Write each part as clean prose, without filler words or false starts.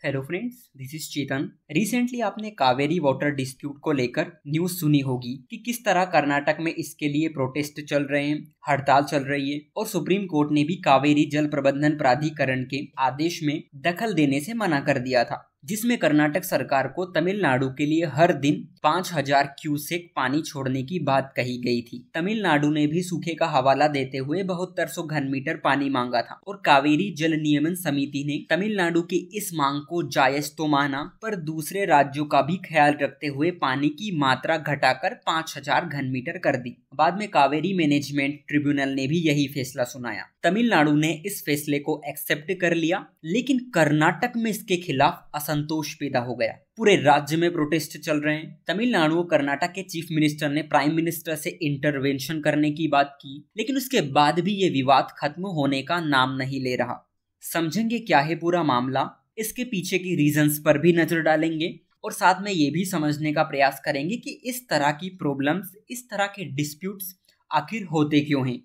Hello friends, this is Chetan. Recently आपने Kaveri water dispute को लेकर न्यूज सुनी होगी कि किस तरह कर्नाटक में इसके लिए प्रोटेस्ट चल रहे हैं, हड़ताल चल रही है और सुप्रीम कोर्ट ने भी कावेरी जल प्रबंधन प्राधिकरण के आदेश में दखल देने से मना कर दिया था, जिसमें कर्नाटक सरकार को तमिलनाडु के लिए हर दिन 5000 क्यूसेक पानी छोड़ने की बात कही गई थी। तमिलनाडु ने भी सूखे का हवाला देते हुए 7200 घन मीटर पानी मांगा था और कावेरी जल नियमन समिति ने तमिलनाडु की इस मांग को जायज तो माना, पर दूसरे राज्यों का भी ख्याल रखते हुए पानी की मात्रा घटाकर 5000 घन मीटर कर दी। बाद में कावेरी मैनेजमेंट ट्रिब्यूनल ने भी यही फैसला सुनाया। तमिलनाडु ने इस फैसले को एक्सेप्ट कर लिया, लेकिन कर्नाटक में इसके खिलाफ असंतोष पैदा हो गया। पूरे राज्य में प्रोटेस्ट चल रहे हैं। तमिलनाडु और कर्नाटक के चीफ मिनिस्टर ने प्राइम मिनिस्टर से इंटरवेंशन करने की बात की, लेकिन उसके बाद भी ये विवाद खत्म होने का नाम नहीं ले रहा। समझेंगे क्या है पूरा मामला, इसके पीछे की रीजंस पर भी नजर डालेंगे और साथ में ये भी समझने का प्रयास करेंगे कि इस तरह की प्रॉब्लम्स, इस तरह के डिस्प्यूट्स आखिर होते क्यों हैं।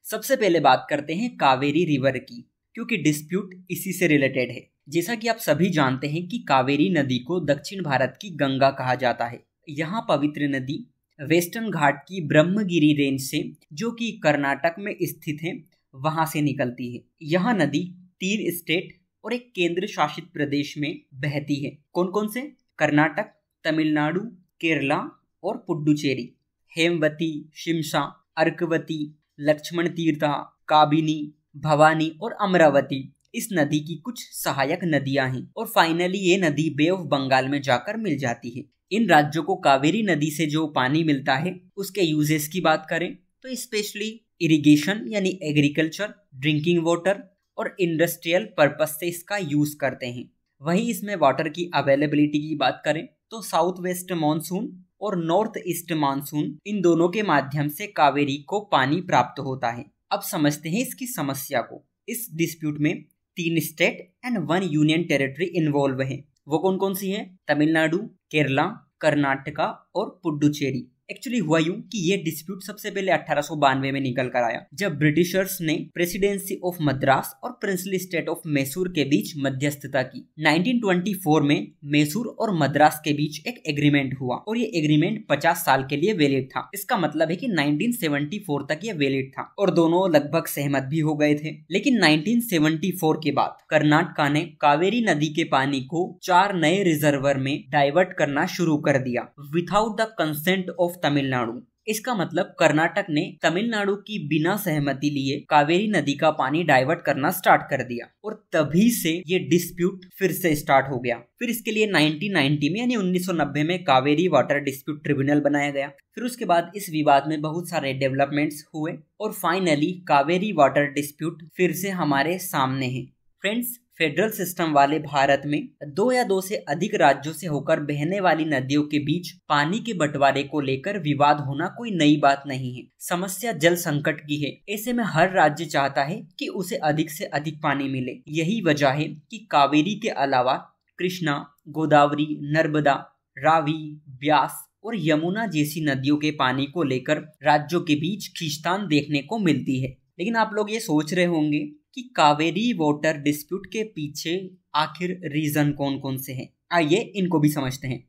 सबसे पहले बात करते हैं कावेरी रिवर की, क्योंकि डिस्प्यूट इसी से रिलेटेड है। जैसा कि आप सभी जानते हैं कि कावेरी नदी को दक्षिण भारत की गंगा कहा जाता है। यहाँ पवित्र नदी वेस्टर्न घाट की ब्रह्मगिरी रेंज से, जो कि कर्नाटक में स्थित है, वहां से निकलती है। यह नदी 3 स्टेट और एक केंद्र शासित प्रदेश में बहती है। कौन कौन से? कर्नाटक, तमिलनाडु, केरला और पुडुचेरी। हेमवती, शिमशा, अर्कवती, लक्ष्मण तीर्था, काबिनी, भवानी और अमरावती इस नदी की कुछ सहायक नदियां हैं और फाइनली ये नदी बे ऑफ बंगाल में जाकर मिल जाती है। इन राज्यों को कावेरी नदी से जो पानी मिलता है उसके यूजेस की बात करें तो स्पेशली इरिगेशन यानी एग्रीकल्चर, ड्रिंकिंग वाटर और इंडस्ट्रियल पर्पस से इसका यूज करते हैं। वहीं इसमें वाटर की अवेलेबिलिटी की बात करें तो साउथ वेस्ट मानसून और नॉर्थ ईस्ट मानसून, इन दोनों के माध्यम से कावेरी को पानी प्राप्त होता है। अब समझते हैं इसकी समस्या को। इस डिस्प्यूट में 3 state and 1 union territory involve है। वो कौन कौन सी है? तमिलनाडु, केरला, कर्नाटका और पुडुचेरी। एक्चुअली हुआ यूं कि ये डिस्प्यूट सबसे पहले 1892 में निकल कर आया, जब ब्रिटिशर्स ने प्रेसिडेंसी ऑफ मद्रास और प्रिंसली स्टेट ऑफ मैसूर के बीच मध्यस्थता की। 1924 में मैसूर और मद्रास के बीच एक एग्रीमेंट हुआ और ये एग्रीमेंट 50 साल के लिए वैलिड था। इसका मतलब है कि 1974 तक ये वैलिड था और दोनों लगभग सहमत भी हो गए थे। लेकिन 1974 के बाद कर्नाटक ने कावेरी नदी के पानी को 4 नए रिजर्वर में डाइवर्ट करना शुरू कर दिया without the consent of Tamil Nadu. इसका मतलब कर्नाटक ने तमिलनाडु की बिना सहमति लिए कावेरी नदी का पानी डाइवर्ट करना स्टार्ट कर दिया और तभी से ये डिस्प्यूट फिर से स्टार्ट हो गया। फिर इसके लिए 1990 में यानी 1990 में कावेरी वाटर डिस्प्यूट ट्रिब्यूनल बनाया गया। फिर उसके बाद इस विवाद में बहुत सारे डेवलपमेंट्स हुए और फाइनली कावेरी वाटर डिस्प्यूट फिर से हमारे सामने है। फ्रेंड्स, फेडरल सिस्टम वाले भारत में 2 या 2 से अधिक राज्यों से होकर बहने वाली नदियों के बीच पानी के बंटवारे को लेकर विवाद होना कोई नई बात नहीं है। समस्या जल संकट की है। ऐसे में हर राज्य चाहता है कि उसे अधिक से अधिक पानी मिले। यही वजह है कि कावेरी के अलावा कृष्णा, गोदावरी, नर्मदा, रावी, ब्यास और यमुना जैसी नदियों के पानी को लेकर राज्यों के बीच खींचतान देखने को मिलती है। लेकिन आप लोग ये सोच रहे होंगे कि कावेरी वाटर डिस्प्यूट के पीछे आखिर रीजन कौन कौन से हैं। आइए इनको भी समझते हैं।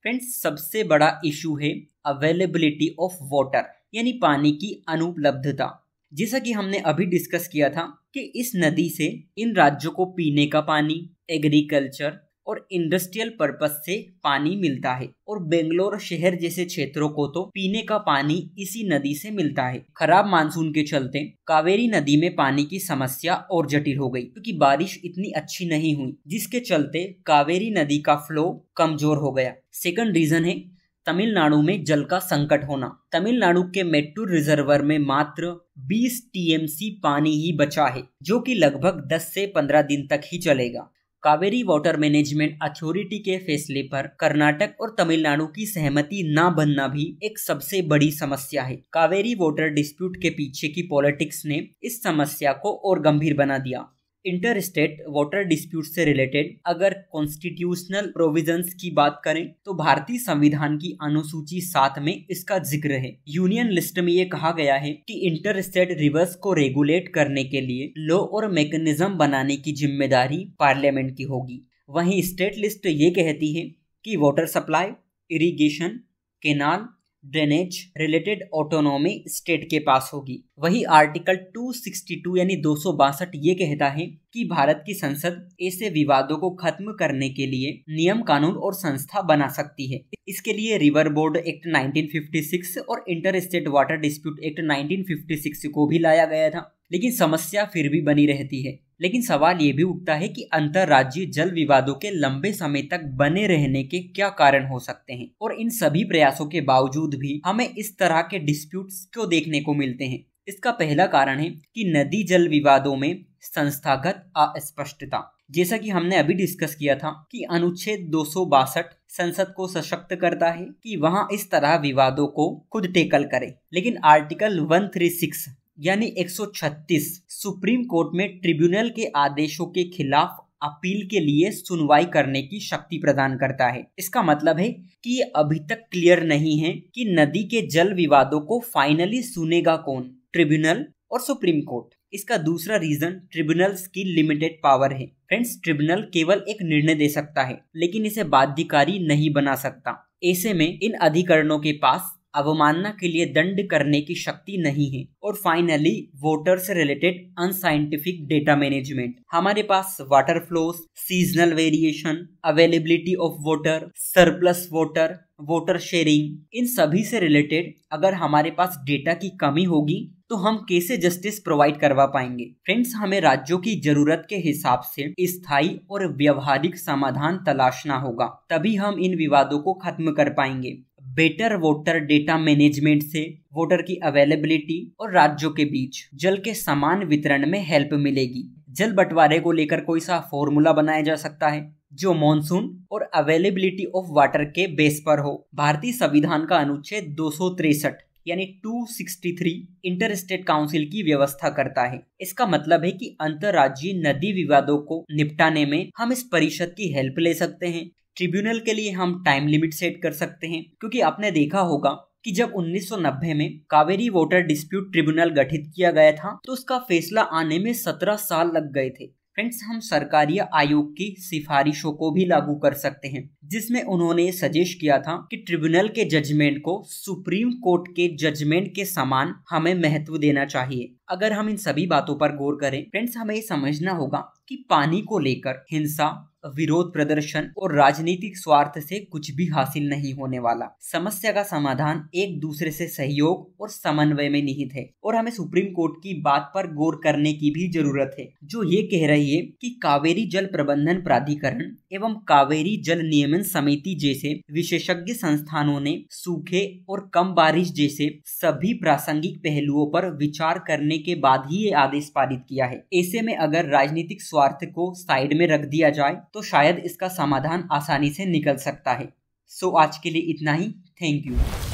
फ्रेंड्स, सबसे बड़ा इशू है अवेलेबिलिटी ऑफ वाटर यानी पानी की अनुपलब्धता। जैसा कि हमने अभी डिस्कस किया था कि इस नदी से इन राज्यों को पीने का पानी, एग्रीकल्चर और इंडस्ट्रियल पर्पस से पानी मिलता है और बेंगलोर शहर जैसे क्षेत्रों को तो पीने का पानी इसी नदी से मिलता है। खराब मानसून के चलते कावेरी नदी में पानी की समस्या और जटिल हो गई, क्योंकि बारिश इतनी अच्छी नहीं हुई, जिसके चलते कावेरी नदी का फ्लो कमजोर हो गया। सेकंड रीजन है तमिलनाडु में जल का संकट होना। तमिलनाडु के मेट्टूर रिजर्वर में मात्र 20 टीएमसी पानी ही बचा है, जो कि लगभग 10 से 15 दिन तक ही चलेगा। कावेरी वाटर मैनेजमेंट अथॉरिटी के फैसले पर कर्नाटक और तमिलनाडु की सहमति न बनना भी एक सबसे बड़ी समस्या है। कावेरी वाटर डिस्प्यूट के पीछे की पॉलिटिक्स ने इस समस्या को और गंभीर बना दिया। इंटर स्टेट वाटर डिस्प्यूट से रिलेटेड अगर कॉन्स्टिट्यूशनल प्रोविजंस की बात करें तो भारतीय संविधान की अनुसूची 7 में इसका जिक्र है। यूनियन लिस्ट में ये कहा गया है कि इंटर स्टेट रिवर्स को रेगुलेट करने के लिए लॉ और मैकेनिज्म बनाने की जिम्मेदारी पार्लियामेंट की होगी। वहीं स्टेट लिस्ट ये कहती है कि water supply, irrigation, canal, drainage related autonomy state के पास होगी। वही आर्टिकल 262 यानी 262 ये कहता है कि भारत की संसद ऐसे विवादों को खत्म करने के लिए नियम, कानून और संस्था बना सकती है। इसके लिए रिवर बोर्ड एक्ट 1956 और inter state water dispute act 1956 को भी लाया गया था, लेकिन समस्या फिर भी बनी रहती है। लेकिन सवाल ये भी उठता है कि अंतर्राज्यीय जल विवादों के लंबे समय तक बने रहने के क्या कारण हो सकते हैं, और इन सभी प्रयासों के बावजूद भी हमें इस तरह के डिस्प्यूट्स क्यों देखने को मिलते हैं। इसका पहला कारण है कि नदी जल विवादों में संस्थागत अस्पष्टता। जैसा कि हमने अभी डिस्कस किया था कि अनुच्छेद 262 संसद को सशक्त करता है कि वहां इस तरह विवादों को खुद टेकल करे, लेकिन आर्टिकल 136 यानी 136 सुप्रीम कोर्ट में ट्रिब्यूनल के आदेशों के खिलाफ अपील के लिए सुनवाई करने की शक्ति प्रदान करता है। इसका मतलब है कि ये अभी तक क्लियर नहीं है कि नदी के जल विवादों को फाइनली सुनेगा कौन, ट्रिब्यूनल और सुप्रीम कोर्ट। इसका दूसरा रीजन ट्रिब्यूनल्स की लिमिटेड पावर है। फ्रेंड्स, ट्रिब्यूनल केवल एक निर्णय दे सकता है, लेकिन इसे बाध्यकारी नहीं बना सकता। ऐसे में इन अधिकरणों के पास अवमानना के लिए दंड करने की शक्ति नहीं है। और फाइनली वाटर से रिलेटेड अनसाइंटिफिक डेटा मैनेजमेंट। हमारे पास water flows, seasonal variation, availability of water, surplus water, water sharing, इन सभी से रिलेटेड अगर हमारे पास डेटा की कमी होगी तो हम कैसे जस्टिस प्रोवाइड करवा पाएंगे। फ्रेंड्स, हमें राज्यों की जरूरत के हिसाब से स्थायी और व्यवहारिक समाधान तलाशना होगा, तभी हम इन विवादों को खत्म कर पाएंगे। बेटर वाटर डेटा मैनेजमेंट से वाटर की अवेलेबिलिटी और राज्यों के बीच जल के समान वितरण में हेल्प मिलेगी। जल बंटवारे को लेकर कोई सा फॉर्मूला बनाया जा सकता है जो मॉनसून और अवेलेबिलिटी ऑफ वाटर के बेस पर हो। भारतीय संविधान का अनुच्छेद 263 यानी 263 इंटर स्टेट काउंसिल की व्यवस्था करता है। इसका मतलब है कि अंतर्राज्यीय नदी विवादों को निपटाने में हम इस परिषद की हेल्प ले सकते हैं। ट्रिब्यूनल के लिए हम टाइम लिमिट सेट कर सकते हैं, क्योंकि आपने देखा होगा कि जब 1990 में कावेरी वाटर डिस्प्यूट ट्रिब्यूनल गठित किया गया था तो उसका फैसला आने में 17 साल लग गए थे। फ्रेंड्स, हम सरकारी आयोग की सिफारिशों को भी लागू कर सकते हैं, जिसमें उन्होंने सजेस्ट किया था कि ट्रिब्यूनल के जजमेंट को सुप्रीम कोर्ट के जजमेंट के समान हमें महत्व देना चाहिए। अगर हम इन सभी बातों पर गौर करें फ्रेंड्स, हमें ये समझना होगा कि पानी को लेकर हिंसा, विरोध प्रदर्शन और राजनीतिक स्वार्थ से कुछ भी हासिल नहीं होने वाला। समस्या का समाधान एक दूसरे से सहयोग और समन्वय में निहित है, और हमें सुप्रीम कोर्ट की बात पर गौर करने की भी जरूरत है, जो ये कह रही है कि कावेरी जल प्रबंधन प्राधिकरण एवं कावेरी जल नियमन समिति जैसे विशेषज्ञ संस्थानों ने सूखे और कम बारिश जैसे सभी प्रासंगिक पहलुओं पर विचार करने के बाद ही ये आदेश पारित किया है। ऐसे में अगर राजनीतिक स्वार्थ को साइड में रख दिया जाए तो शायद इसका समाधान आसानी से निकल सकता है। सो आज के लिए इतना ही। Thank you.